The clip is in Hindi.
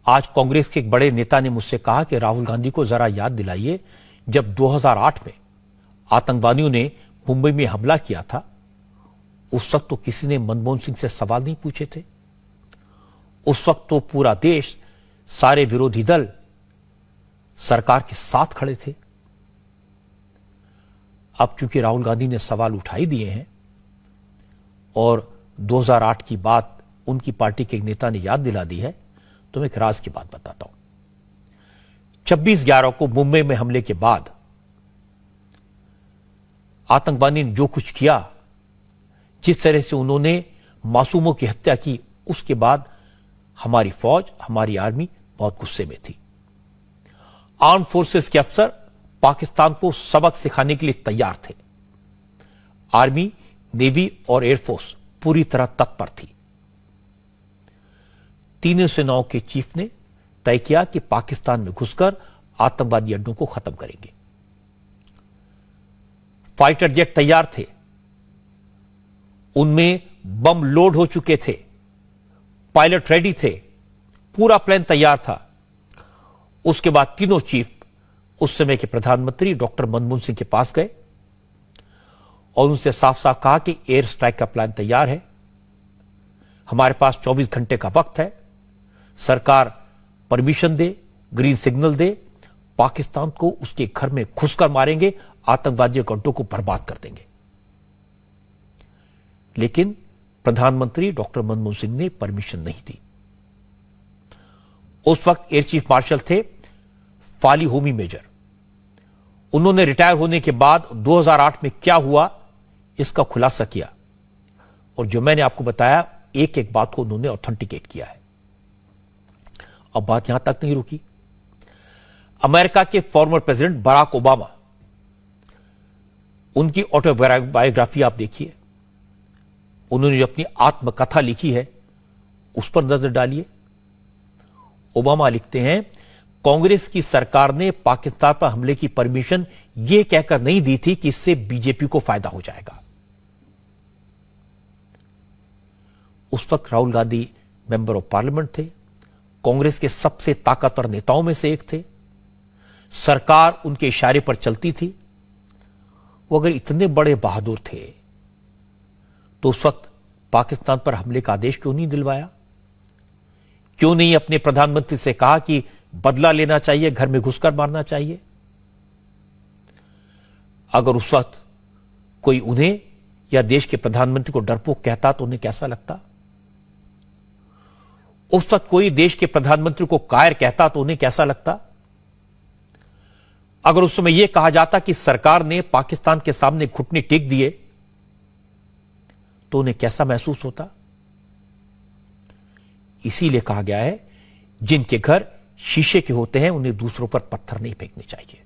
आज कांग्रेस के एक बड़े नेता ने मुझसे कहा कि राहुल गांधी को जरा याद दिलाइए, जब 2008 में आतंकवादियों ने मुंबई में हमला किया था, उस वक्त तो किसी ने मनमोहन सिंह से सवाल नहीं पूछे थे। उस वक्त तो पूरा देश, सारे विरोधी दल सरकार के साथ खड़े थे। अब चूंकि राहुल गांधी ने सवाल उठा ही दिए हैं और 2008 की बात उनकी पार्टी के एक नेता ने याद दिला दी है, तो मैं एक राज की बात बताता हूं। 26/11 को मुंबई में हमले के बाद आतंकवादी ने जो कुछ किया, जिस तरह से उन्होंने मासूमों की हत्या की, उसके बाद हमारी फौज, हमारी आर्मी बहुत गुस्से में थी। आर्म फोर्सेस के अफसर पाकिस्तान को सबक सिखाने के लिए तैयार थे। आर्मी, नेवी और एयरफोर्स पूरी तरह तत्पर थी। तीनों सेनाओं के चीफ ने तय किया कि पाकिस्तान में घुसकर आतंकवादी अड्डों को खत्म करेंगे। फाइटर जेट तैयार थे, उनमें बम लोड हो चुके थे, पायलट रेडी थे, पूरा प्लान तैयार था। उसके बाद तीनों चीफ उस समय के प्रधानमंत्री डॉक्टर मनमोहन सिंह के पास गए और उनसे साफ साफ कहा कि एयर स्ट्राइक का प्लान तैयार है, हमारे पास 24 घंटे का वक्त है, सरकार परमिशन दे, ग्रीन सिग्नल दे, पाकिस्तान को उसके घर में घुसकर मारेंगे, आतंकवादियों के अड्डों को बर्बाद कर देंगे। लेकिन प्रधानमंत्री डॉक्टर मनमोहन सिंह ने परमिशन नहीं दी। उस वक्त एयर चीफ मार्शल थे फाली होमी मेजर। उन्होंने रिटायर होने के बाद 2008 में क्या हुआ, इसका खुलासा किया और जो मैंने आपको बताया, एक एक बात को उन्होंने ऑथेंटिकेट किया है। अब बात यहां तक नहीं रुकी। अमेरिका के फॉर्मर प्रेसिडेंट बराक ओबामा, उनकी ऑटोबायोग्राफी आप देखिए, उन्होंने जो अपनी आत्मकथा लिखी है उस पर नजर डालिए। ओबामा लिखते हैं, कांग्रेस की सरकार ने पाकिस्तान पर हमले की परमिशन यह कहकर नहीं दी थी कि इससे बीजेपी को फायदा हो जाएगा। उस वक्त Rahul Gandhi member of parliament थे, कांग्रेस के सबसे ताकतवर नेताओं में से एक थे, सरकार उनके इशारे पर चलती थी। वो अगर इतने बड़े बहादुर थे तो उस वक्त पाकिस्तान पर हमले का आदेश क्यों नहीं दिलवाया? क्यों नहीं अपने प्रधानमंत्री से कहा कि बदला लेना चाहिए, घर में घुसकर मारना चाहिए? अगर उस वक्त कोई उन्हें या देश के प्रधानमंत्री को डरपोक कहता तो उन्हें कैसा लगता? उस वक्त कोई देश के प्रधानमंत्री को कायर कहता तो उन्हें कैसा लगता? अगर उस समय यह कहा जाता कि सरकार ने पाकिस्तान के सामने घुटने टेक दिए तो उन्हें कैसा महसूस होता? इसीलिए कहा गया है, जिनके घर शीशे के होते हैं उन्हें दूसरों पर पत्थर नहीं फेंकने चाहिए।